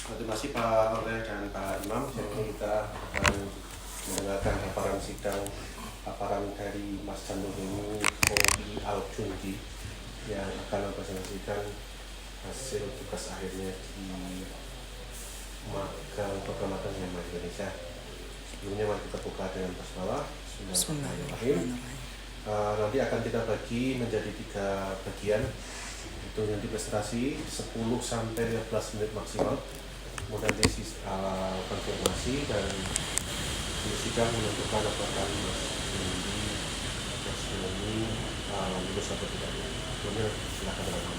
Terima kasih Pak Oleh dan Pak Imam. Jadi kita akan mendengarkan paparan dari Mas Chandogeni Kobi Al-Junji yang akan mempresentasikan hasil tugas akhirnya di magang program magang Myanmar Indonesia. Sebelumnya mari kita buka dengan basmalah. Bismillahirrahmanirrahim. Nanti akan kita bagi menjadi 3 bagian. Itu nanti presentasi 10 sampai 15 menit maksimal. Kemudian konfirmasi dan sidang menentukan apakah Mas ini lulus atau tidak. Kemudian silakan dengan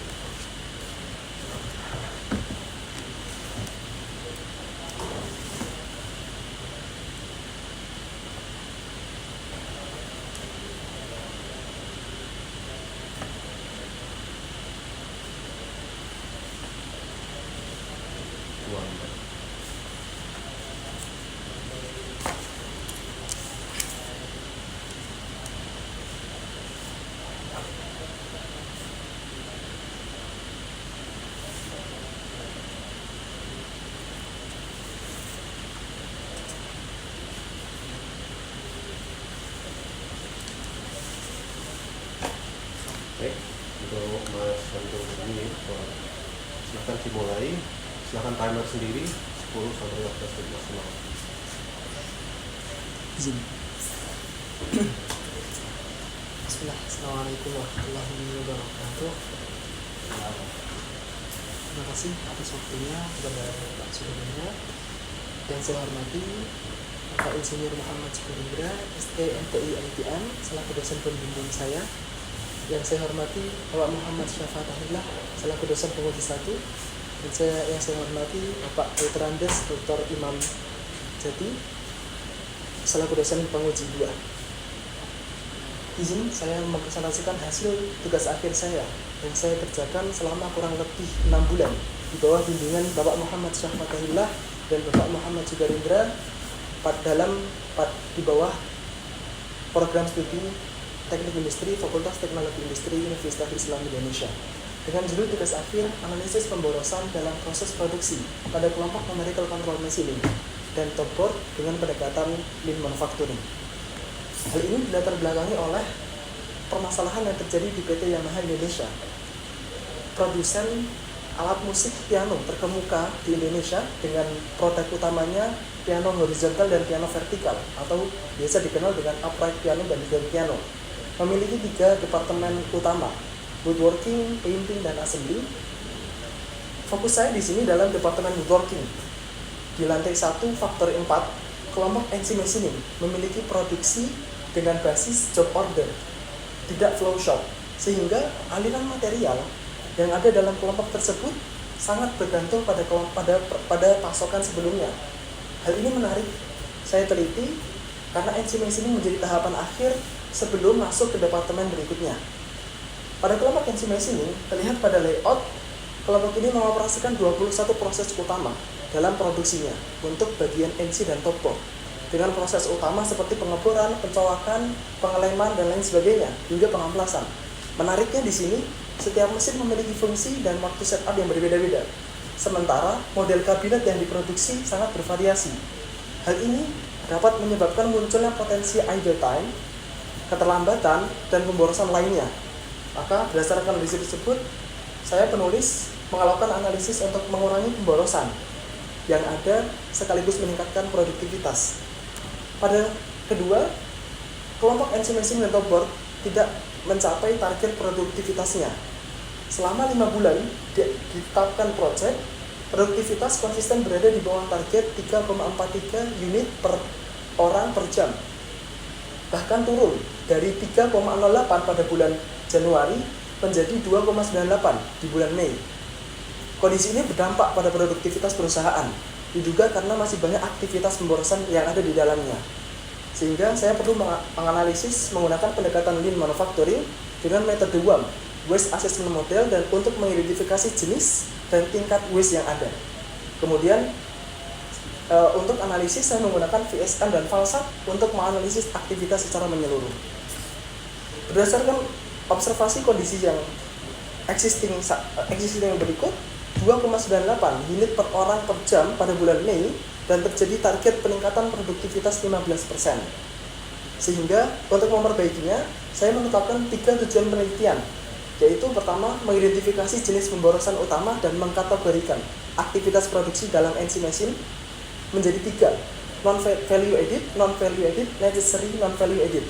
baik, untuk Mas Bantu ini silakan dimulai, silakan timer sendiri 10 sampai 15 menit maksimal. Izin. Bismillah. Assalamualaikum warahmatullahi wabarakatuh. Terima kasih atas waktunya kepada Pak Sudahnya dan saya hormati Bapak Insinyur Muhammad Syukurindra, STMTI ITM selaku dosen pembimbing saya. Yang saya hormati Bapak Muhammad Syafatahillah selaku dosen penguji 1, dan yang saya hormati Bapak Veterandes Dr. Imam Jati selaku dosen penguji 2. Izin saya mempresentasikan hasil tugas akhir saya yang saya kerjakan selama kurang lebih 6 bulan di bawah bimbingan Bapak Muhammad Syafatahillah dan Bapak Muhammad Syukurindra di bawah program studi Teknik Industri Fakultas Teknologi Industri Universitas Islam Indonesia dengan judul tugas akhir analisis pemborosan dalam proses produksi pada kelompok numerical control machining dan top board dengan pendekatan lean manufacturing. Hal ini dilatar belakangi oleh permasalahan yang terjadi di PT Yamaha Indonesia, produsen alat musik piano terkemuka di Indonesia dengan produk utamanya piano horizontal dan piano vertikal atau biasa dikenal dengan upright piano dan grand piano. Memiliki 3 departemen utama, woodworking, painting, dan assembly. Fokus saya di sini dalam departemen woodworking. Di lantai 1 factory 4, kelompok NC Machining memiliki produksi dengan basis job order, tidak flow shop, sehingga aliran material yang ada dalam kelompok tersebut sangat bergantung pada pasokan sebelumnya. Hal ini menarik saya teliti karena NC Machining menjadi tahapan akhir sebelum masuk ke departemen berikutnya. Pada kelompok NC Machining, terlihat pada layout, kelompok ini mengoperasikan 21 proses utama dalam produksinya untuk bagian NC dan top board, dengan proses utama seperti pengeboran, pencowakan, pengeleman, dan lain sebagainya, hingga pengamplasan. Menariknya di sini, setiap mesin memiliki fungsi dan waktu setup yang berbeda-beda, sementara model kabinet yang diproduksi sangat bervariasi. Hal ini dapat menyebabkan munculnya potensi idle time, keterlambatan, dan pemborosan lainnya. Maka berdasarkan kondisi tersebut, saya penulis melakukan analisis untuk mengurangi pemborosan yang ada sekaligus meningkatkan produktivitas. Pada kedua, kelompok NC Machining dan top board tidak mencapai target produktivitasnya. Selama 5 bulan ditetapkan proyek, produktivitas konsisten berada di bawah target 3,43 unit per orang per jam. Bahkan turun dari 3,08 pada bulan Januari menjadi 2,98 di bulan Mei. Kondisi ini berdampak pada produktivitas perusahaan, diduga karena masih banyak aktivitas pemborosan yang ada di dalamnya. Sehingga saya perlu menganalisis menggunakan pendekatan lean manufacturing dengan metode WAM, Waste Assessment Model, dan untuk mengidentifikasi jenis dan tingkat waste yang ada. Kemudian untuk analisis saya menggunakan VSM dan FALSAT untuk menganalisis aktivitas secara menyeluruh. Berdasarkan observasi kondisi yang existing yang berikut, 2,98 unit per orang per jam pada bulan Mei dan terjadi target peningkatan produktivitas 15%. Sehingga untuk memperbaikinya, saya menetapkan 3 tujuan penelitian, yaitu pertama, mengidentifikasi jenis pemborosan utama dan mengkategorikan aktivitas produksi dalam NC Machine menjadi 3, non-value added, non-value added, necessary, non-value added.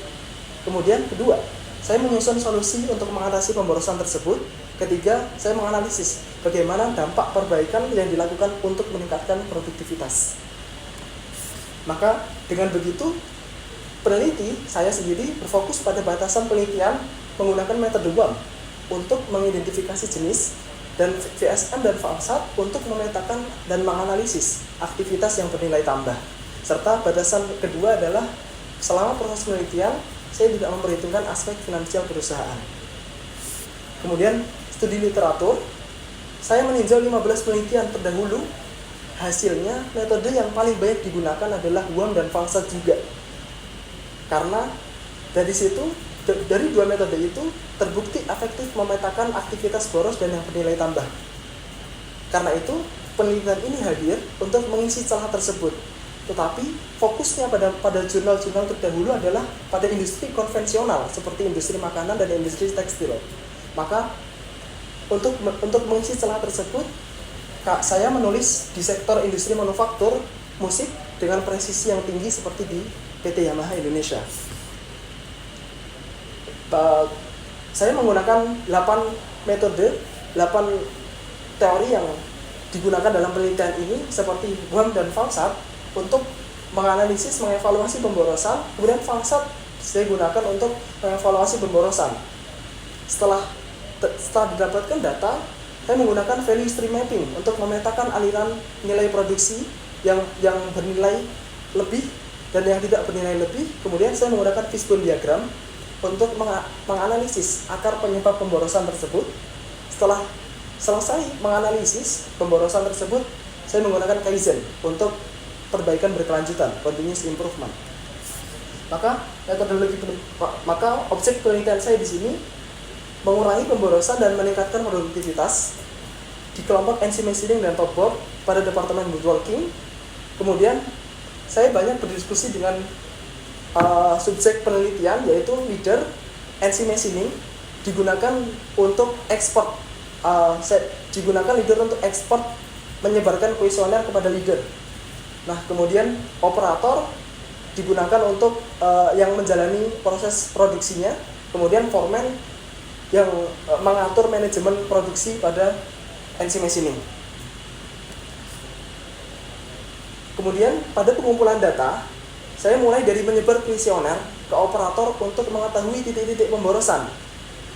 Kemudian kedua, saya menyusun solusi untuk mengatasi pemborosan tersebut. Ketiga, saya menganalisis bagaimana dampak perbaikan yang dilakukan untuk meningkatkan produktivitas. Maka dengan begitu, peneliti saya sendiri berfokus pada batasan penelitian menggunakan metode WAM untuk mengidentifikasi jenis, dan VSM dan VALSAT untuk memetakan dan menganalisis aktivitas yang bernilai tambah. Serta batasan kedua adalah selama proses penelitian, saya tidak memperhitungkan aspek finansial perusahaan. Kemudian, studi literatur, saya meninjau 15 penelitian terdahulu. Hasilnya, metode yang paling banyak digunakan adalah WAM dan VALSAT juga. Karena dari situ, dari dua metode itu terbukti efektif memetakan aktivitas boros dan yang bernilai tambah. Karena itu, penelitian ini hadir untuk mengisi celah tersebut. Tetapi fokusnya pada jurnal-jurnal terdahulu adalah pada industri konvensional seperti industri makanan dan industri tekstil. Maka untuk mengisi celah tersebut, saya menulis di sektor industri manufaktur musik dengan presisi yang tinggi seperti di PT Yamaha Indonesia. Saya menggunakan 8 metode, 8 teori yang digunakan dalam penelitian ini seperti WAM dan VALSAT untuk menganalisis, mengevaluasi pemborosan. Kemudian VALSAT saya gunakan untuk mengevaluasi pemborosan. Setelah didapatkan data, saya menggunakan value stream mapping untuk memetakan aliran nilai produksi yang bernilai lebih dan yang tidak bernilai lebih. Kemudian saya menggunakan fishbone diagram untuk menganalisis akar penyebab pemborosan tersebut. Setelah selesai menganalisis pemborosan tersebut, saya menggunakan Kaizen untuk perbaikan berkelanjutan, continuous improvement. Maka objek penelitian saya di sini mengurangi pemborosan dan meningkatkan produktivitas di kelompok NC Machining dan Top Board pada Departemen Woodworking. Kemudian saya banyak berdiskusi dengan subjek penelitian, yaitu leader. NC Machining digunakan untuk ekspor, digunakan leader untuk ekspor, menyebarkan kuesioner kepada leader. Nah, kemudian operator digunakan untuk yang menjalani proses produksinya. Kemudian foreman yang mengatur manajemen produksi pada NC Machining. Kemudian pada pengumpulan data, saya mulai dari menyebar kuesioner ke operator untuk mengetahui titik-titik pemborosan.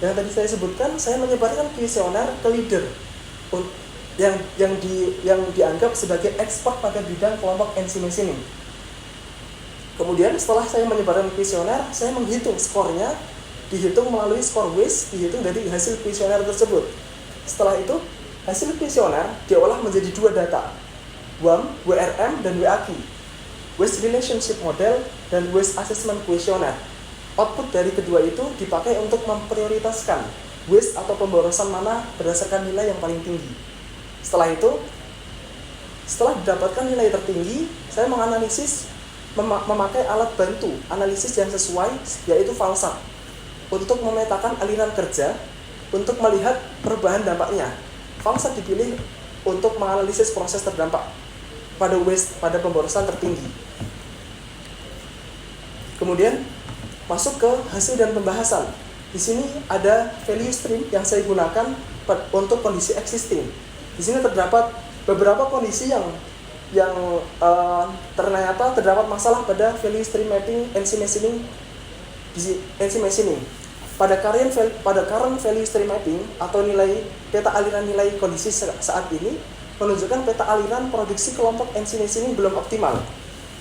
Yang tadi saya sebutkan, saya menyebarkan kuesioner ke leader yang dianggap sebagai expert pada bidang kelompok NC Machining. Kemudian setelah saya menyebarkan kuesioner, saya menghitung skornya, dihitung melalui skor waste, dihitung dari hasil kuesioner tersebut. Setelah itu, hasil kuesioner diolah menjadi 2 data, WAM, WRM, dan WAQ. Waste Relationship Model dan Waste Assessment Questionnaire. Output dari kedua itu dipakai untuk memprioritaskan waste atau pemborosan mana berdasarkan nilai yang paling tinggi. Setelah itu, setelah didapatkan nilai tertinggi, saya menganalisis memakai alat bantu analisis yang sesuai, yaitu VALSAT, untuk memetakan aliran kerja untuk melihat perubahan dampaknya. VALSAT dipilih untuk menganalisis proses terdampak pada waste, pada pemborosan tertinggi. Kemudian masuk ke hasil dan pembahasan. Di sini ada value stream yang saya gunakan untuk kondisi existing. Di sini terdapat beberapa kondisi yang ternyata terdapat masalah pada value stream mapping NC Machining. Pada current value stream mapping atau nilai peta aliran nilai kondisi saat ini menunjukkan peta aliran produksi kelompok NC Machining belum optimal.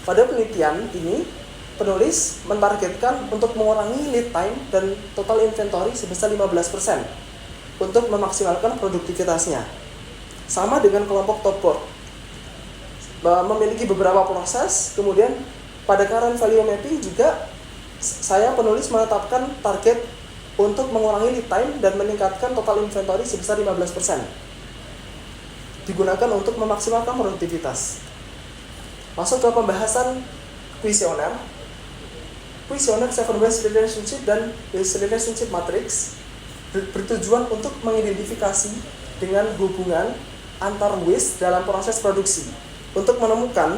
Pada penelitian ini, penulis mentargetkan untuk mengurangi lead time dan total inventory sebesar 15% untuk memaksimalkan produktivitasnya. Sama dengan kelompok Top Board, memiliki beberapa proses. Kemudian pada current value mapping juga saya penulis menetapkan target untuk mengurangi lead time dan meningkatkan total inventory sebesar 15%. digunakan untuk memaksimalkan produktivitas. Masuk ke pembahasan kuesioner. Kuesioner 7 waste relationship dan waste relationship matrix bertujuan untuk mengidentifikasi dengan hubungan antar waste dalam proses produksi untuk menemukan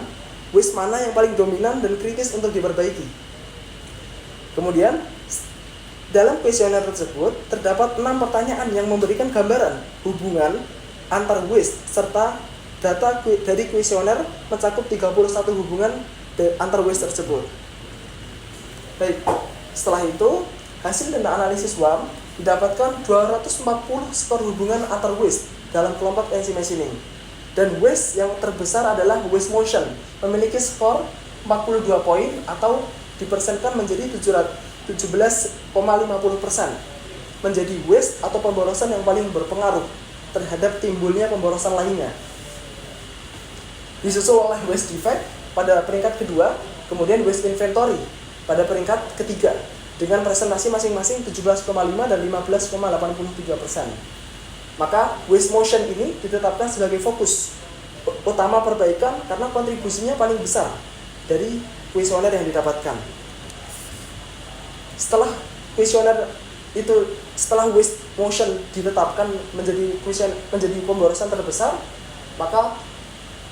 waste mana yang paling dominan dan kritis untuk diperbaiki. Kemudian, dalam kuesioner tersebut terdapat 6 pertanyaan yang memberikan gambaran hubungan antar waste serta data dari kuesioner mencakup 31 hubungan antar waste tersebut. Baik, setelah itu hasil dan analisis WAM didapatkan 240 skor hubungan antar waste dalam kelompok NC machining. Dan waste yang terbesar adalah waste motion, memiliki skor 42 poin atau dipersenkan menjadi 17,50%, menjadi waste atau pemborosan yang paling berpengaruh terhadap timbulnya pemborosan lainnya. Disusul oleh waste defect pada peringkat kedua, kemudian waste inventory pada peringkat ketiga dengan presentasi masing-masing 17,5 dan 15,83%. Maka waste motion ini ditetapkan sebagai fokus utama perbaikan karena kontribusinya paling besar dari kuesioner yang didapatkan. Setelah waste motion ditetapkan menjadi pemborosan terbesar, maka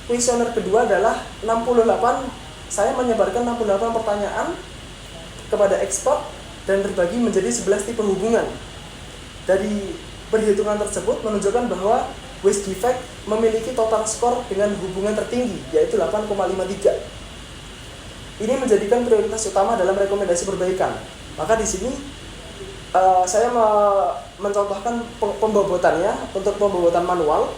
kuesioner kedua adalah 68. Saya menyebarkan 68 pertanyaan kepada expert dan terbagi menjadi 11 tipe hubungan. Dari perhitungan tersebut menunjukkan bahwa waste defect memiliki total skor dengan hubungan tertinggi, yaitu 8,53. Ini menjadikan prioritas utama dalam rekomendasi perbaikan. Maka di sini saya mencontohkan pembobotannya untuk pembobotan manual.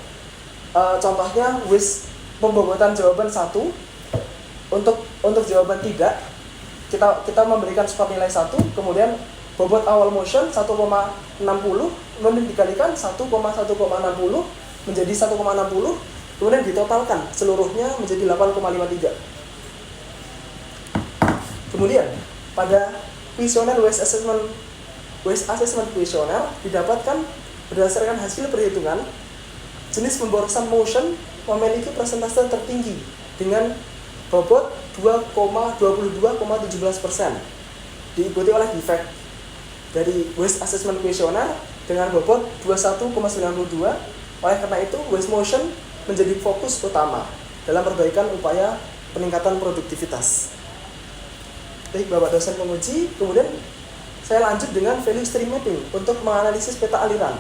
Contohnya waste pembobotan jawaban 1. Untuk jawaban tidak, kita memberikan skor nilai 1, kemudian bobot awal motion 1,60, kemudian dikalikan 1,60 menjadi 1,60, kemudian ditotalkan seluruhnya menjadi 8,53. Kemudian pada kuesioner waste assessment kuesioner didapatkan berdasarkan hasil perhitungan jenis pemborosan motion memiliki persentase tertinggi dengan bobot 22,17%, diikuti oleh defect dari waste assessment kuesioner dengan bobot 21,92. Oleh karena itu, waste motion menjadi fokus utama dalam perbaikan upaya peningkatan produktivitas. Baik, Bapak dosen penguji, kemudian saya lanjut dengan value stream mapping untuk menganalisis peta aliran.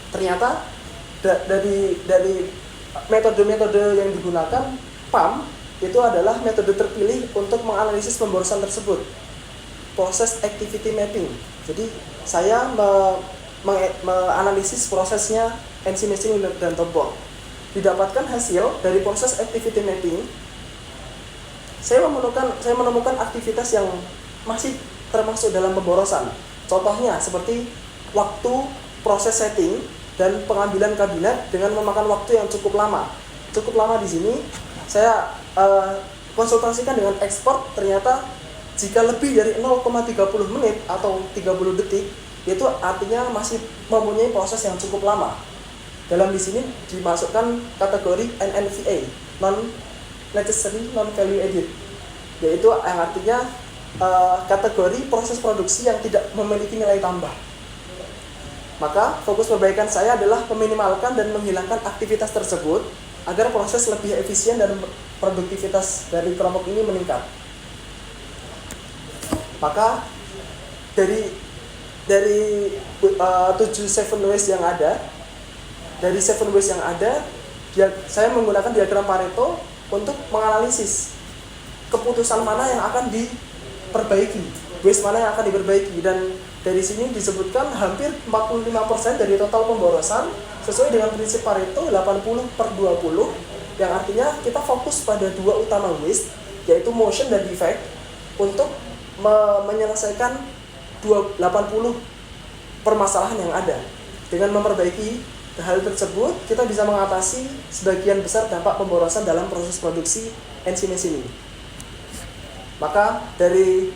Ternyata dari metode-metode yang digunakan, PAM itu adalah metode terpilih untuk menganalisis pemborosan tersebut, proses activity mapping. Jadi saya menganalisis prosesnya NC machining dan top board. Didapatkan hasil dari proses activity mapping, saya menemukan aktivitas yang masih termasuk dalam pemborosan. Contohnya seperti waktu proses setting dan pengambilan kabinet dengan memakan waktu yang cukup lama. Cukup lama di sini saya konsultasikan dengan expert, ternyata jika lebih dari 0,30 menit atau 30 detik, itu artinya masih mempunyai proses yang cukup lama. Dalam di sini dimasukkan kategori NNVA, non necessary non value added, yaitu yang artinya kategori proses produksi yang tidak memiliki nilai tambah. Maka fokus perbaikan saya adalah meminimalkan dan menghilangkan aktivitas tersebut agar proses lebih efisien dan produktivitas dari kelompok ini meningkat. Maka dari 7 waste yang ada, saya menggunakan diagram Pareto untuk menganalisis keputusan mana yang akan diperbaiki, waste mana yang akan diperbaiki, dan dari sini disebutkan hampir 45% dari total pemborosan sesuai dengan prinsip Pareto 80/20, yang artinya kita fokus pada 2 utama waste, yaitu motion dan defect, untuk menyelesaikan 80 permasalahan yang ada. Dengan memperbaiki hal tersebut, kita bisa mengatasi sebagian besar dampak pemborosan dalam proses produksi NC machining. Maka dari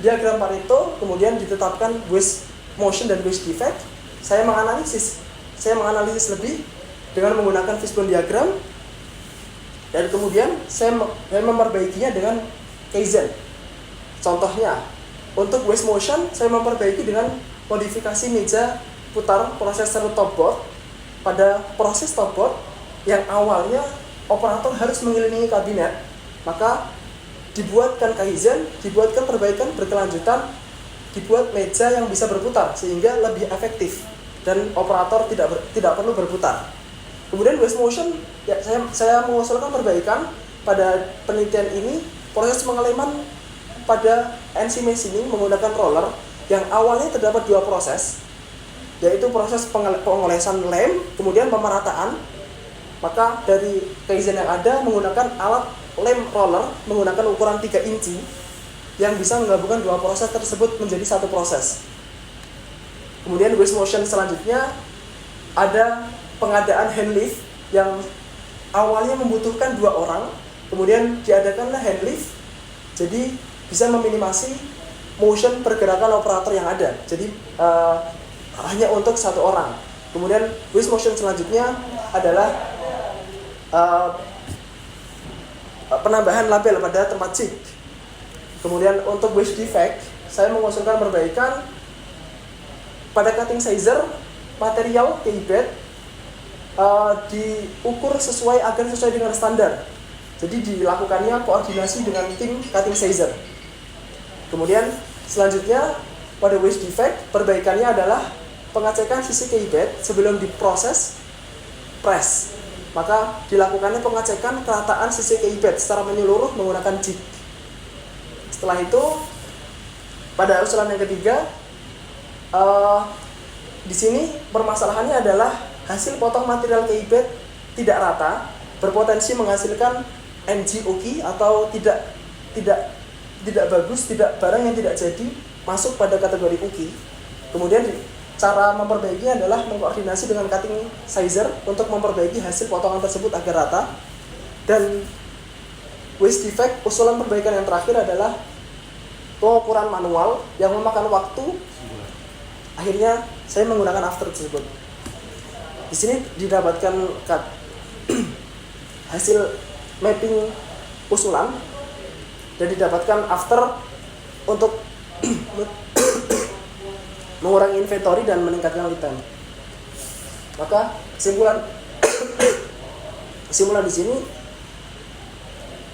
diagram Pareto kemudian ditetapkan waste motion dan waste defect. Saya menganalisis lebih dengan menggunakan fishbone diagram, dan kemudian saya memperbaikinya dengan Kaizen. Contohnya, untuk waste motion saya memperbaiki dengan modifikasi meja putar prosesor topboard. Pada proses topboard yang awalnya operator harus mengelilingi kabinet, maka dibuatkan Kaizen, dibuatkan perbaikan berkelanjutan, dibuat meja yang bisa berputar sehingga lebih efektif dan operator tidak perlu berputar. Kemudian waste motion, ya, saya mengusulkan perbaikan pada penelitian ini. Proses pengeleman pada NC machining menggunakan roller yang awalnya terdapat dua proses, yaitu proses pengolesan lem kemudian pemerataan. Maka dari Kaizen yang ada menggunakan alat lem roller menggunakan ukuran 3 inci yang bisa menggabungkan dua proses tersebut menjadi satu proses. Kemudian waste motion selanjutnya ada pengadaan hand lift yang awalnya membutuhkan 2 orang, kemudian diadakanlah hand lift, jadi bisa meminimasi motion pergerakan operator yang ada, jadi hanya untuk 1 orang. Kemudian waste motion selanjutnya adalah penambahan label pada tempat jig. Kemudian untuk waste defect saya mengusulkan perbaikan pada cutting sizer, material keypad diukur agar sesuai dengan standar. Jadi dilakukannya koordinasi dengan tim cutting sizer. Kemudian selanjutnya pada waste defect perbaikannya adalah pengecekan sisi keypad sebelum diproses press. Maka dilakukannya pengecekan kerataan sisi keypad secara menyeluruh menggunakan jig. Setelah itu pada usulan yang ketiga, di sini permasalahannya adalah hasil potong material keypad tidak rata, berpotensi menghasilkan NG-OKI atau tidak bagus, barang yang tidak jadi masuk pada kategori OKI. Kemudian cara memperbaikinya adalah mengkoordinasi dengan cutting sizer untuk memperbaiki hasil potongan tersebut agar rata. Dan waste defect, usulan perbaikan yang terakhir adalah pengukuran manual yang memakan waktu. Akhirnya saya menggunakan after tersebut. Di sini didapatkan hasil mapping usulan dan didapatkan after untuk mengurangi inventory dan meningkatkan lead time. Maka kesimpulan di sini,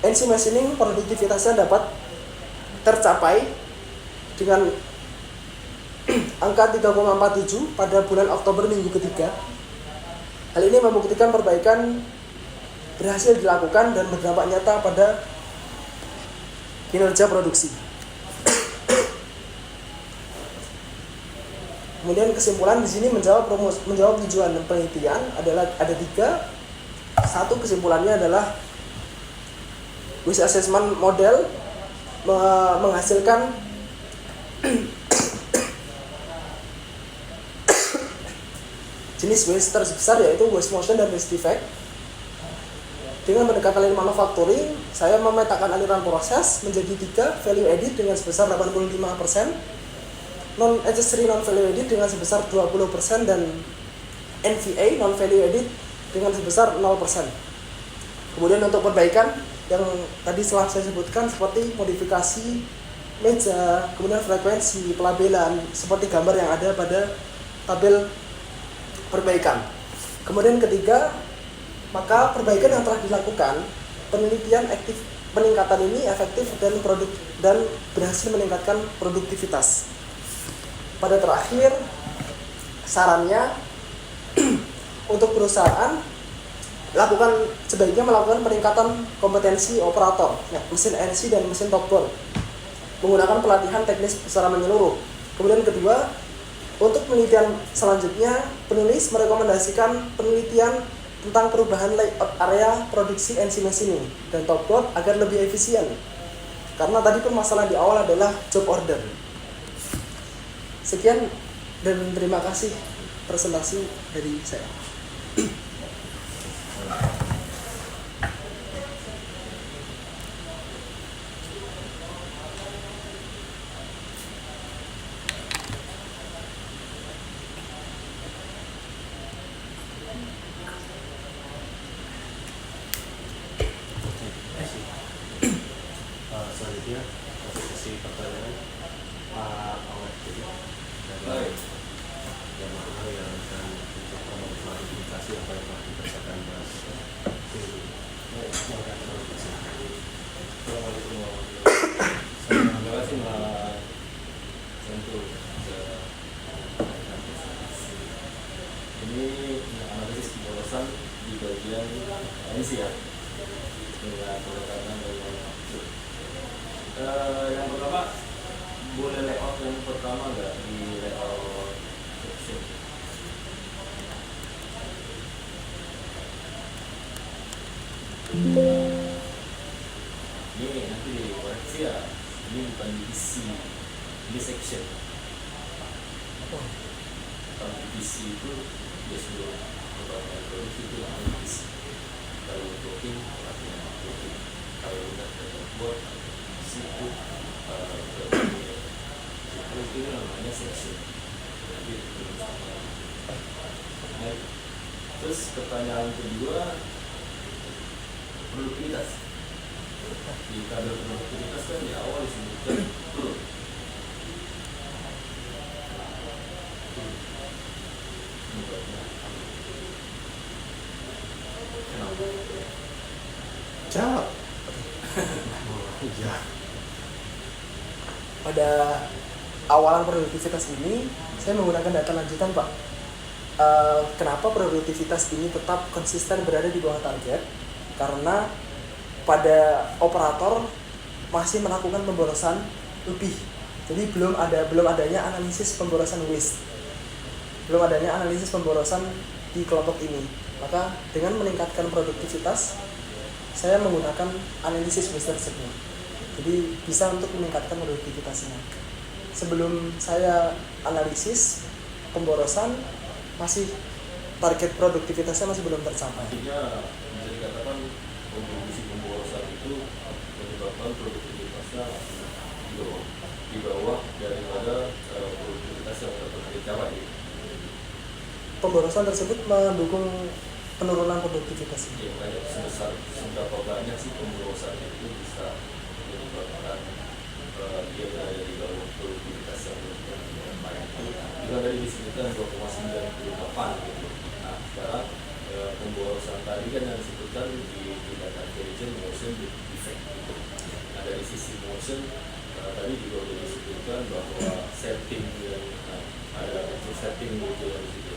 NC machining produktivitasnya dapat tercapai dengan angka 3,47 pada bulan Oktober minggu ketiga. Hal ini membuktikan perbaikan berhasil dilakukan dan berdampak nyata pada kinerja produksi. Kemudian kesimpulan di sini menjawab tujuan penelitian adalah ada 3. Satu, kesimpulannya adalah waste assessment model menghasilkan jenis waste terbesar yaitu waste motion dan waste defect. Dengan pendekatan lean manufacturing, saya memetakan aliran proses menjadi 3, value added dengan sebesar 85%, non-accessory non-value added dengan sebesar 20%, dan NVA non-value added dengan sebesar 0%. Kemudian untuk perbaikan yang tadi telah saya sebutkan seperti modifikasi meja, kemudian frekuensi, pelabelan, seperti gambar yang ada pada tabel perbaikan. Kemudian ketiga, maka perbaikan yang telah dilakukan, penelitian peningkatan ini efektif dan berhasil meningkatkan produktivitas. Pada terakhir, sarannya untuk perusahaan sebaiknya melakukan peningkatan kompetensi operator, mesin NC dan mesin topboard, menggunakan pelatihan teknis secara menyeluruh. Kemudian kedua, untuk penelitian selanjutnya, penulis merekomendasikan penelitian tentang perubahan layout area produksi NC machining dan topboard agar lebih efisien. Karena tadi permasalahan di awal adalah job order. Sekian dan terima kasih presentasi dari saya. dia untuk sesi pertanyaan Pak Awet dari jamaah yang akan mencoba mengklarifikasi apa yang telah dibacakan Mas Dewi. Assalamualaikum warahmatullahi wabarakatuh. Terima kasih Mas untuk ini analisis pemborosan di bagian emisi ya, dengan pendekatan dari maksud. Yang pertama, boleh layout yang pertama nggak di layout section? Ini nanti dikoreksi ya, ini bukan diisi, ini section. Kalau divisi itu dia sudah beberapa produksi itu divisi. Kalau blocking artinya blocking. Kalau udah terbuat situ itu namanya section. Jadi terus pertanyaan kedua, produktivitas. Di tabel produktivitas kan di awal disebutkan turun. Jawab. Iya. Pada awalan produktivitas ini, saya menggunakan data lanjutan, Pak. Kenapa produktivitas ini tetap konsisten berada di bawah target? Karena pada operator masih melakukan pemborosan lebih. Jadi belum adanya analisis pemborosan waste. Belum adanya analisis pemborosan di kelompok ini. Maka dengan meningkatkan produktivitas, saya menggunakan analisis waste tersebut. Jadi bisa untuk meningkatkan produktivitasnya. Sebelum saya analisis pemborosan, masih target produktivitasnya masih belum tercapai. Artinya bisa dikatakan kontribusi pemborosan itu menyebabkan produktivitasnya di bawah daripada produktivitas yang pernah dicapai. Pemborosan tersebut mendukung penurunan produktivitas. Ya, makanya seberapa banyak sih pemborosan itu bisa menyebabkan dia berada di bawah produktivitas yang baik. Jika dari disebutkan 2,98 gitu. Nah sekarang pemborosan tadi kan yang disebutkan di data intelligence motion defect gitu. Nah dari sisi motion tadi juga sudah disebutkan bahwa setting yang ada unsur setting gitu yang di situ.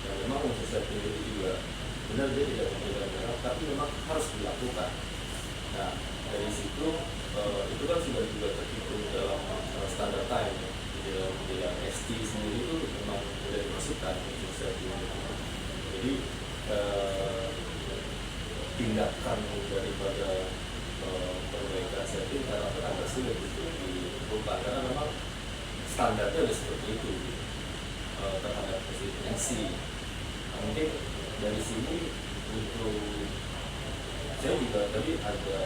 Nah memang unsur setting itu juga benar dia tidak memberikan merah, tapi memang harus dilakukan. Nah dari situ itu kan sudah juga terhitung dalam standar time ya. Di dalam ST sendiri itu memang sudah dimasukkan unsur setting. Jadi tindakan daripada perbaikan setting karena agak sulit untuk dilakukan karena memang standarnya sudah seperti itu terhadap efisiensi. Nah, mungkin dari sini untuk saya juga tadi ada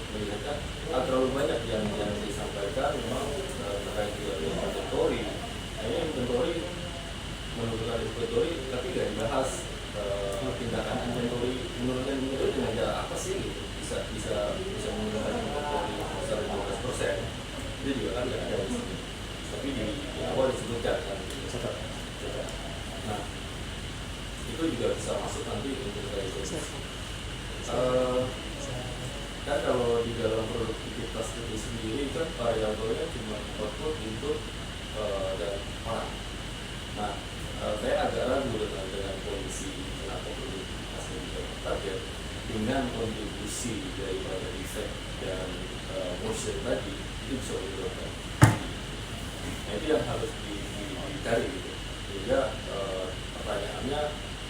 melihatkan terlalu banyak yang disampaikan memang terkait juga dengan inventory. Nah, ini inventory menurunkan inventory tapi tidak dibahas tindakan inventory menurunkan inventory dengan cara apa sih gitu. bisa menurunkan inventory sebesar 15%. Itu juga kan tidak ada di sini. Tapi di awal disebutkan kan. Nah, itu juga bisa masuk nanti untuk kayak itu. Kan kalau di dalam produktivitas itu sendiri kan variabelnya cuma output, input, dan orang. Nah, saya agak ragu dengan kondisi kenapa produktivitas itu target dengan kontribusi daripada defect dan motion tadi itu bisa menurunkan. Nah, itu yang harus dicari gitu. Sehingga pertanyaannya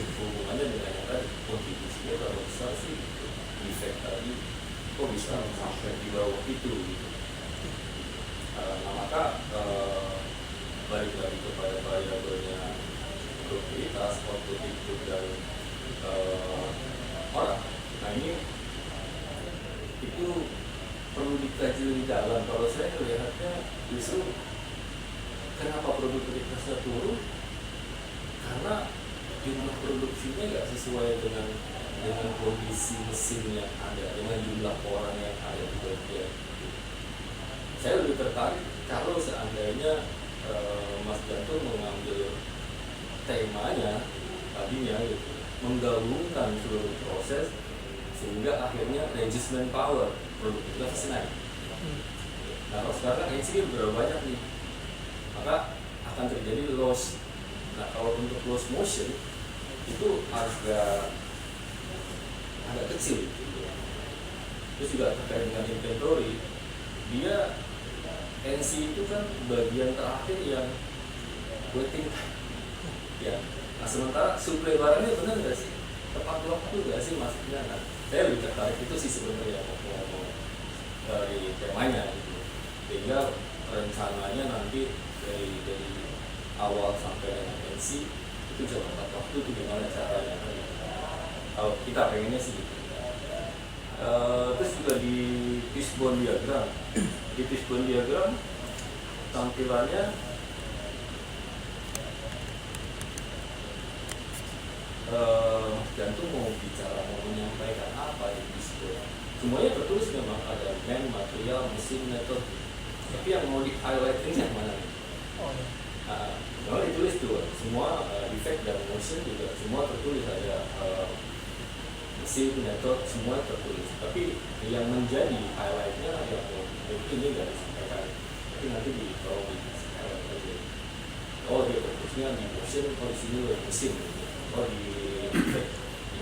hubungannya dengan yang tadi kontribusinya berapa besar sih gitu. Defect tadi kok bisa sampai di bawah itu gitu. Nah maka balik lagi kepada variabelnya produktivitas, output, input dan orang. Nah ini itu perlu dikaji lebih dalam. Kalau saya melihatnya justru kenapa produktivitasnya turun karena jumlah produksinya nggak sesuai dengan kondisi mesin yang ada, dengan jumlah orang yang ada di bagian. saya lebih tertarik kalau seandainya Mas Jantung mengambil temanya tadinya gitu, menggabungkan seluruh proses sehingga akhirnya reducement power produktivitas naik. Nah kalau sekarang NC berapa banyak nih, maka akan terjadi loss. Nah kalau untuk loss motion itu agak kecil gitu. Terus juga terkait dengan inventory, dia NC itu kan bagian terakhir yang waiting time ya. Nah sementara suplai barangnya benar nggak sih, tepat waktu nggak sih maksudnya. Nah, saya lebih tertarik itu sih sebenarnya ngomong dari temanya gitu. Sehingga rencananya nanti dari awal sampai dengan NC itu jam tepat waktu itu gimana caranya. Kalau kita pengennya sih gitu. Terus juga di fishbone diagram, di fishbone diagram tampilannya Jantung mau bicara, mau menyampaikan apa di fishbone. Semuanya tertulis memang, ada man, material, mesin, metode. Tapi yang mau di highlight ini yang mana nih? Kalau ditulis tuh semua defect dan motion juga semua tertulis, ada mesin, metode, semua tertulis. Tapi yang menjadi highlightnya yang ini nggak disampaikan. Tapi nanti kalau di highlight aja. Oh dia fokusnya di motion, oh di sini mesin. Oh di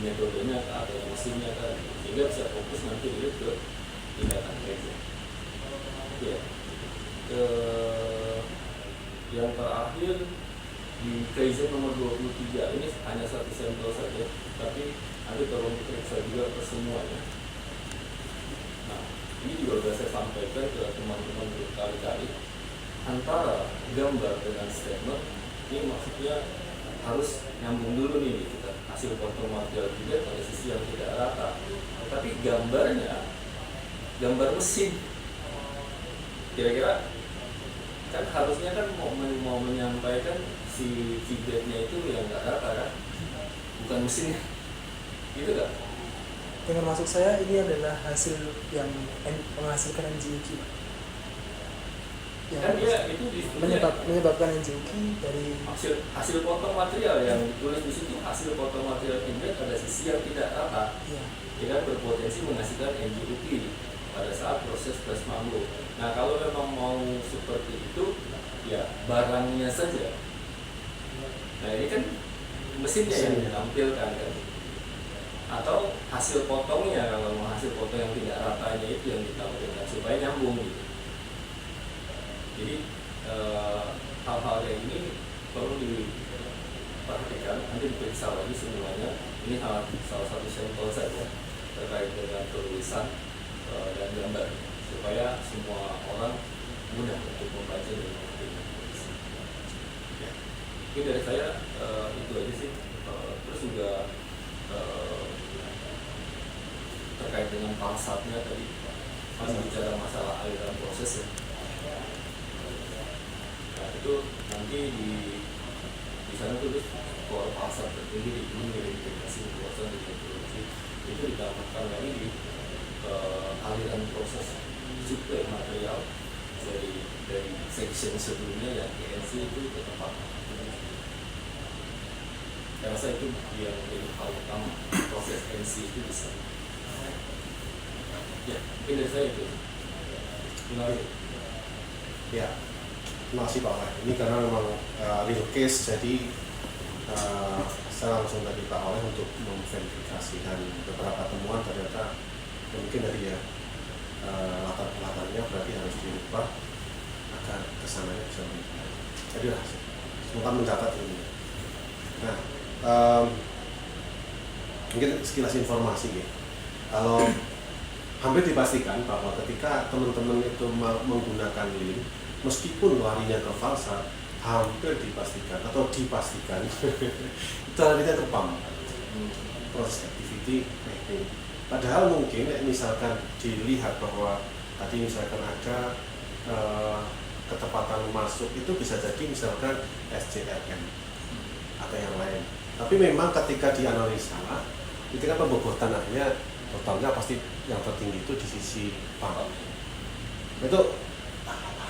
metodenya atau mesinnya kan, sehingga bisa fokus nanti lihat ke tindakan kerja. Ya. Yang terakhir di Kaizen nomor 23 ini hanya satu sampel saja, tapi nanti tolong diperiksa juga ke semuanya. Nah, ini juga sudah saya sampaikan ke teman-teman berkali-kali, antara gambar dengan statement ini maksudnya harus nyambung dulu nih kita. Hasil foto material juga pada sisi yang tidak rata, tapi gambarnya gambar mesin kira-kira kan harusnya kan mau menyampaikan si feedbacknya itu yang nggak rata kan, bukan mesinnya gitu kan. Dengan maksud saya ini adalah hasil yang menghasilkan NGUQ Kan dia itu menyebabkan NGUQ dari hasil potong material yang ditulis di situ, hasil potong material feedback pada sisi yang tidak rata tidak berpotensi menghasilkan NGUQ pada saat proses press mambo. Nah kalau memang mau seperti itu ya barangnya saja. Nah ini kan mesinnya yang ditampilkan kan, atau hasil potongnya, kalau mau hasil potong yang tidak ratanya itu yang ditampilkan supaya nyambung gitu. Jadi hal-hal kayak ini perlu diperhatikan, nanti diperiksa lagi semuanya. Ini salah satu sampel saja terkait dengan tulisan dan gambar, supaya semua orang mudah untuk membaca dan mengerti. Ya. Mungkin dari saya itu aja sih. Terus juga terkait dengan palsatnya tadi, masih bicara masalah aliran proses ya. Nah itu nanti di sana tulis skor palsat tertinggi di verifikasi kuasa dan metodologi itu ditambahkan lagi di aliran proses suplai material dari section sebelumnya yang ENC itu ke tempat. Saya rasa itu yang menjadi hal utama proses NC itu bisa. Ya, mungkin dari saya itu. Menarik. Ya, terima kasih Pak Oleh. Ini karena memang real case, jadi saya langsung tadi Pak Oleh untuk memverifikasikan beberapa temuan ternyata mungkin dari ya latar belakangnya berarti harus dirubah agar kesananya bisa lebih baik. Jadi lah, semoga mencatat ini. Nah, mungkin sekilas informasi ya. Kalau hampir dipastikan bahwa ketika teman-teman itu menggunakan link, meskipun larinya ke falsa, hampir dipastikan itu larinya ke PAM, proses activity mapping. Padahal mungkin misalkan dilihat bahwa tadi misalkan ada ketepatan masuk itu bisa jadi misalkan SCRM atau yang lain. Tapi memang ketika dianalisa, itu kan pembobotan akhirnya totalnya pasti yang tertinggi itu di sisi PAM. Itu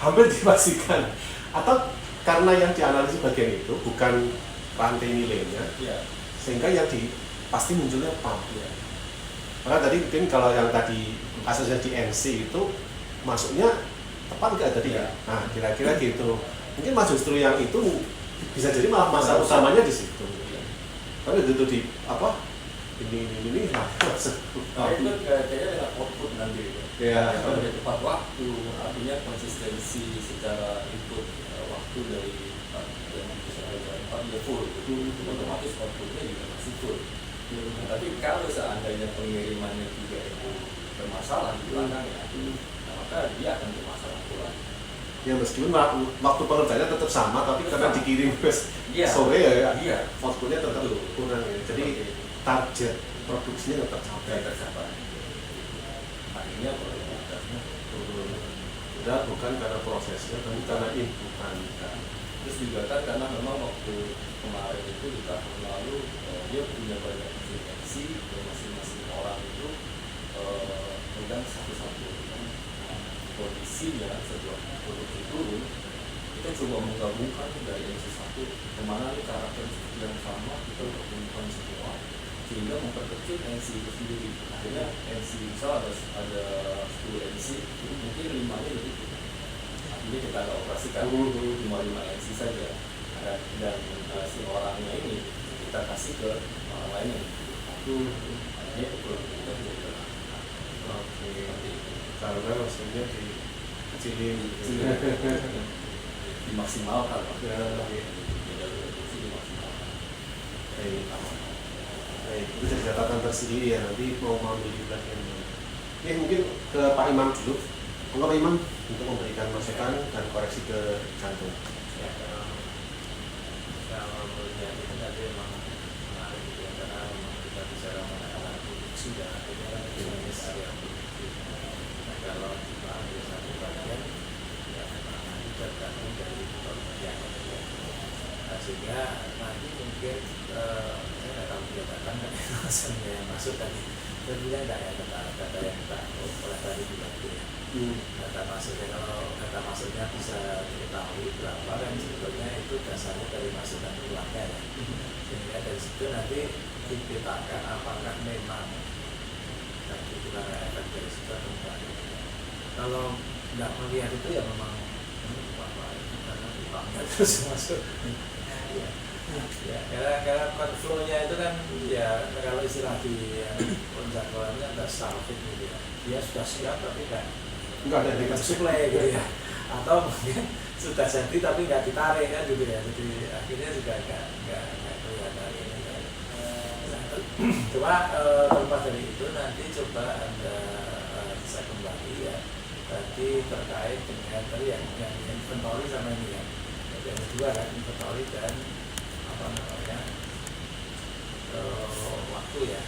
hampir dipastikan. Atau karena yang dianalisis bagian itu bukan rantai nilainya, Iya. sehingga yang pasti munculnya pump. Iya. Maka tadi mungkin kalau yang tadi kasusnya di NC itu masuknya tepat nggak tadi ya? Nah kira-kira gitu. Mungkin mas justru yang itu bisa jadi malah masalah utamanya di situ. Tapi begitu di apa? Ini lah. Nah itu kayaknya dengan output nanti. Ya. Kalau dia tepat waktu, artinya konsistensi secara input waktu dari yang misalnya 4 full, itu otomatis outputnya juga masih full. Nah, tapi kalau seandainya pengirimannya juga itu bermasalah di belakangnya, nah, maka dia akan bermasalah pula. Ya meskipun waktu pengerjaannya tetap sama, tapi karena dikirim sore ya, outputnya tetap kurang ya. Jadi target produksinya tetap sampai. Akhirnya kualitasnya turun. Udah bukan karena prosesnya, tapi karena inputan. Terus juga kan karena memang waktu kemarin itu di tahun lalu dia punya banyak eksistensi dan masing-masing orang itu megang satu-satu. Kondisinya setelah produksi turun, kita coba menggabungkan dari NC1 kemana nih karakteristik yang sama kita gabungkan semua sehingga memperkecil NC itu sendiri. Akhirnya NC misal ada 10 NC, itu mungkin 5-nya jadi akhirnya kita nggak operasikan 5 NC saja, dan si orangnya ini kita kasih ke orang lainnya. Akhirnya itu produktivitas jadi berkurang. Karena maksudnya dikecilin, dimaksimalkan lah. Itu jadi catatan tersendiri ya, nanti mau mengambil bagian mana. Mungkin ke Pak Imam dulu. Pak Imam untuk memberikan masukan dan koreksi ke Jantung. Ya, kalau melihat itu tadi memang menarik ya, karena memang kita bicara mengenai produksi dan akhirnya jenis area produktif. Nah, kalau kita ambil satu bagian, ya memang nanti tergantung dari bagian ya. Nah, sehingga nanti mungkin saya nggak tahu dia datang kan maksudnya yang masuk tadi tentunya nggak ya kata yang kita oleh tadi juga itu ya. Kata masuknya, kalau kata masuknya bisa diketahui berapa kan sebetulnya itu dasarnya dari masukan ulangnya ya. Sehingga dari situ nanti dipetakan apakah memang tadi itu karena efek dari situ atau enggak. Kalau nggak melihat itu ya memang apa itu karena upahnya terus masuk. Ya, karena flow-nya itu kan ya kalau istilah di penjadwalannya ada salvage gitu ya. Dia sudah siap tapi kan Enggak ada di suplai gitu ya, atau mungkin sudah jadi tapi nggak ditarik kan gitu ya, jadi akhirnya juga nggak kelihatan ini kan. Cuma terlepas dari itu nanti coba Anda bisa kembali ya tadi terkait dengan tadi yang inventory sama ini ya, yang kedua kan inventory dan apa namanya waktu ya.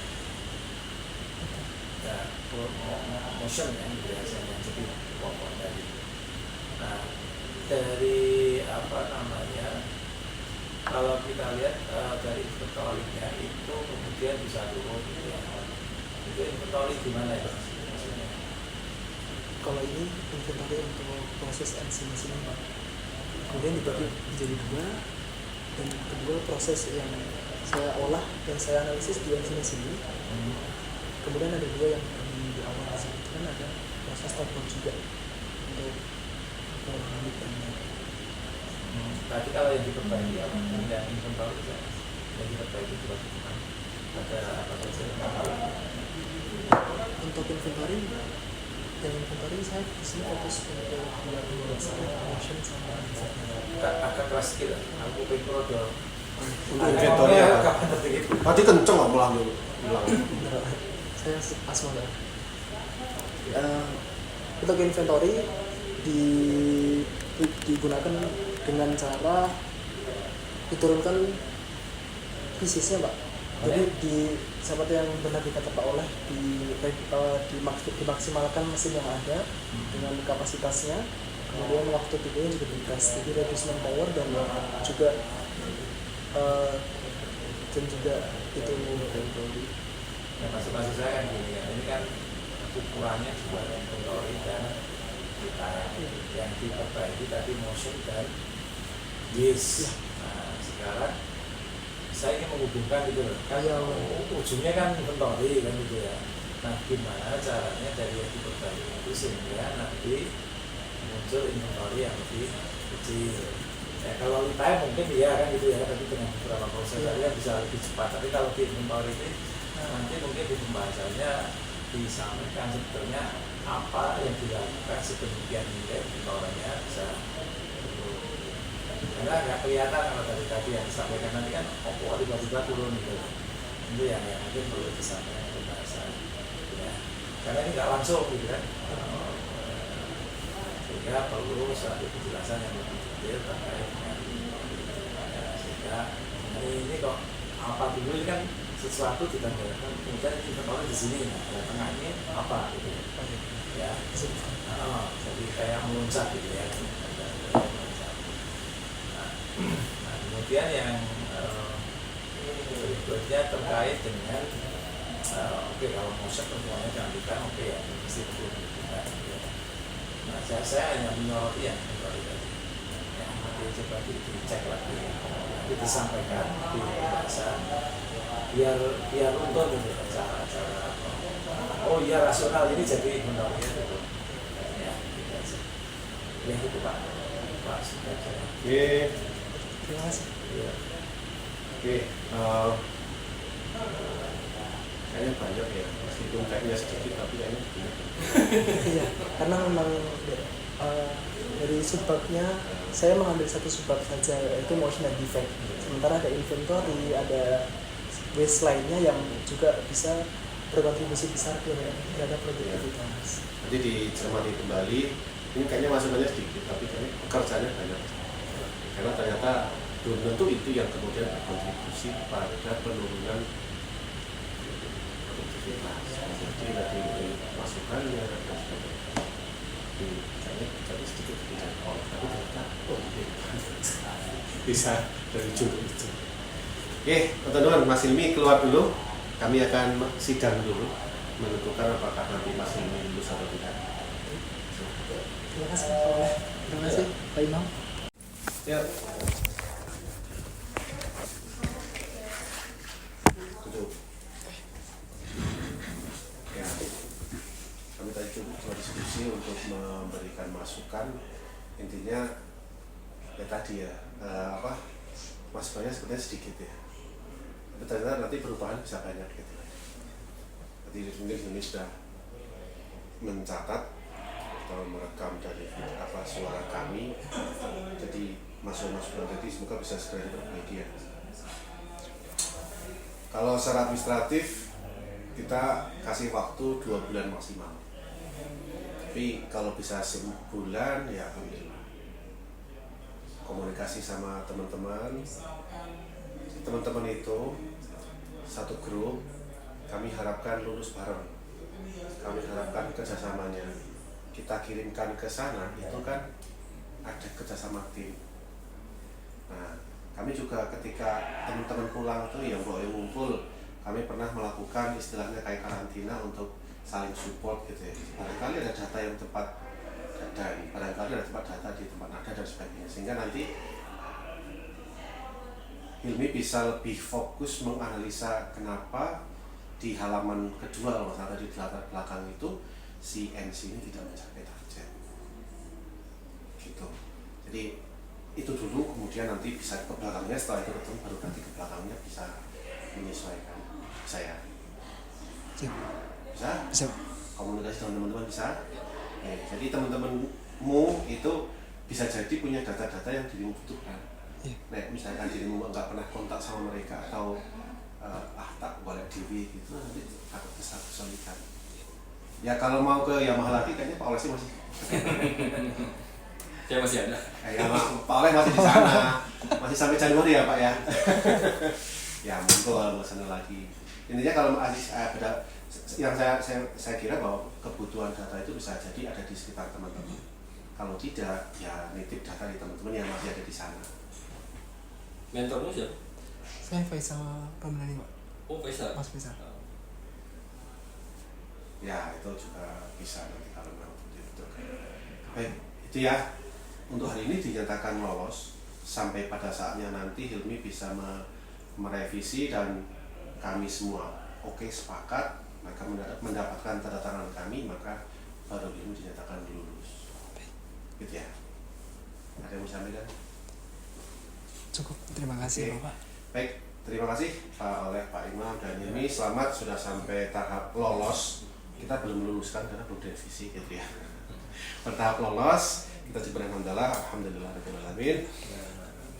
Motion ya, gitu ya, yang jadi pokok tadi. Nah, dari apa namanya, kalau kita lihat dari inventory-nya itu kemudian bisa turun gitu ya. Itu inventory gimana ya maksudnya? Kalau ini inventory untuk proses NC mesin, kemudian dibagi menjadi 2, dan kedua proses yang saya olah dan saya analisis di NC mesin ini. Kemudian ada 2 yang di awal disebutkan, ada proses output juga untuk menghidupkannya. Tadi kalau yang diperbaiki apa? Yang inventory yang diperbaiki itu bagaimana? Ada apa saja? Untuk inventory saya di sini fokus untuk pembahasan motion sama agak keras gitu. Aku pengen produk. Untuk inventory ya. Tadi kenceng nggak mulai bilang. Saya asma lah. Untuk inventory digunakan dengan cara diturunkan fisisnya, Pak. Jadi seperti yang benar dikata Pak Oleh, dimaksimalkan mesin yang ada dengan kapasitasnya, kemudian waktu tidurnya juga dites, jadi reducement power dan juga itu inventory. Ya, maksud saya kan gini kan, ini kan ukurannya juga inventory dan kita yang diperbaiki tadi motion dan yes. Nah sekarang saya ingin menghubungkan gitu loh kan ujungnya kan inventory kan gitu ya. Nah gimana caranya dari yang diperbaiki itu sehingga nanti muncul inventory yang lebih kecil. Ya, kalau lead time mungkin ya kan gitu ya, tapi dengan beberapa proses saja bisa lebih cepat. Tapi kalau di inventory ini nanti mungkin di pembahasannya disampaikan sebetulnya apa yang dilakukan sedemikian hingga inventory-nya bisa turun. Karena nggak kelihatan kalau tadi yang disampaikan nanti kan kok tiba-tiba turun gitu. Itu yang mungkin perlu disampaikan pembahasan. Ya. Karena ini nggak langsung gitu kan. Sehingga perlu suatu penjelasan yang lebih detail terkait dengan sehingga ini kok apa dulu ini kan sesuatu ditambahkan kemudian inventory di sini nah tengah ini apa gitu ya jadi kayak meluncat gitu ya nah kemudian yang berikutnya terkait dengan oke, kalau motion semuanya diambilkan oke ya mesti perlu dibuka ya. Nah saya hanya menyoroti yang tadi yang nanti coba dicek lagi nanti disampaikan di pembahasan biar untung gitu cara oh iya rasional ini jadi benar ya gitu ya gitu aja ya itu Pak sudah saya Oke, Terima kasih. ya. oke. Kayaknya banyak ya, meskipun kayaknya sedikit tapi kayaknya banyak. Iya, karena memang dari subbabnya saya mengambil satu subbab saja yaitu motion and defect. Sementara ada inventory, ada waste lainnya yang juga bisa berkontribusi besar terhadap produktivitas. Nanti dicermati kembali, ini kayaknya masukannya sedikit tapi kayaknya pekerjaannya banyak. Karena ternyata belum tentu itu yang kemudian berkontribusi pada penurunan produktivitas. Jadi nanti masukannya dan sebagainya. Kayaknya sedikit tidak tapi ternyata bisa dari judul itu. Oke, teman-teman, Mas Ilmi keluar dulu. Kami akan sidang dulu menentukan apakah nanti Mas Ilmi lulus atau tidak. Terima kasih. Terima kasih Pak Imam. Ya. Tutup. Ya. Kami tadi coba diskusi untuk memberikan masukan. Intinya ya tadi ya masukannya sebenarnya sedikit ya. Tapi ternyata nanti perubahan bisa banyak gitu. Jadi mungkin ini sudah mencatat atau merekam dari suara kami. Jadi masukan tadi semoga bisa segera diperbaiki ya. Kalau secara administratif kita kasih waktu 2 bulan maksimal. Tapi kalau bisa sebulan ya alhamdulillah. Komunikasi sama teman-teman itu satu grup, kami harapkan lulus bareng, kami harapkan kerjasamanya kita kirimkan ke sana itu kan ada kerjasama tim. Nah kami juga ketika teman-teman pulang itu yang ngumpul, kami pernah melakukan istilahnya kayak karantina untuk saling support gitu ya. Barangkali ada data yang tepat barangkali ada tempat data di tempat nada dan sebagainya, sehingga nanti Hilmi bisa lebih fokus menganalisa kenapa di halaman kedua kalau misalnya di latar belakang itu si NC ini tidak mencapai target gitu. Jadi itu dulu, kemudian nanti bisa ke belakangnya, setelah itu ketemu baru nanti ke belakangnya bisa menyesuaikan saya. Bisa? Komunikasi dengan teman-teman bisa? Jadi teman-temanmu itu bisa jadi punya data-data yang dirimu butuhkan. Nah, misalkan dirimu nggak pernah kontak sama mereka atau tak boleh TV gitu, nanti takut kesulitan. Ya kalau mau ke Yamaha lagi kayaknya Pak Oleh sih masih. Saya masih ada. Ya, Pak Oleh masih di sana, masih sampai Januari ya Pak ya. Ya monggo kalau mau sana lagi. Intinya kalau yang saya kira bahwa kebutuhan data itu bisa jadi ada di sekitar teman-teman. Kalau tidak, ya nitip data di teman-teman yang masih ada di sana. Mentormu siapa? Saya Faisal Ramdhani Pak. Oh Faisal. Mas Faisal. Ya itu juga bisa nanti kalau memang betul. Baik, itu ya. Untuk hari ini dinyatakan lolos. Sampai pada saatnya nanti Hilmi bisa merevisi dan kami semua oke sepakat, maka mendapatkan tanda tangan kami, maka baru Hilmi dinyatakan lulus. Gitu ya. Ada yang mau sampaikan? Cukup, terima kasih Bapak. Baik, terima kasih oleh Pak Imam dan Hilmi. Selamat sudah sampai tahap lolos. Kita belum meluluskan karena belum direvisi gitu ya. Bertahap lolos, kita juga alhamdulillah.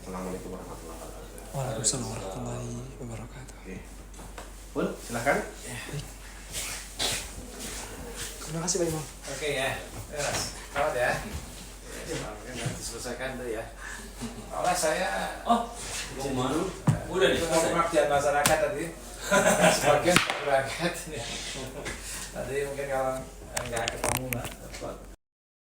Assalamualaikum warahmatullahi wabarakatuh. Waalaikumsalam warahmatullahi wabarakatuh. Oke. Pun, silakan. Terima kasih Pak Imam. Oke ya, selamat ya. Mungkin nanti selesaikan tuh ya. Oleh saya, Udah di pengabdian masyarakat tadi. Sebagian masyarakat ini. Tadi mungkin kalau nggak ketemu Mbak,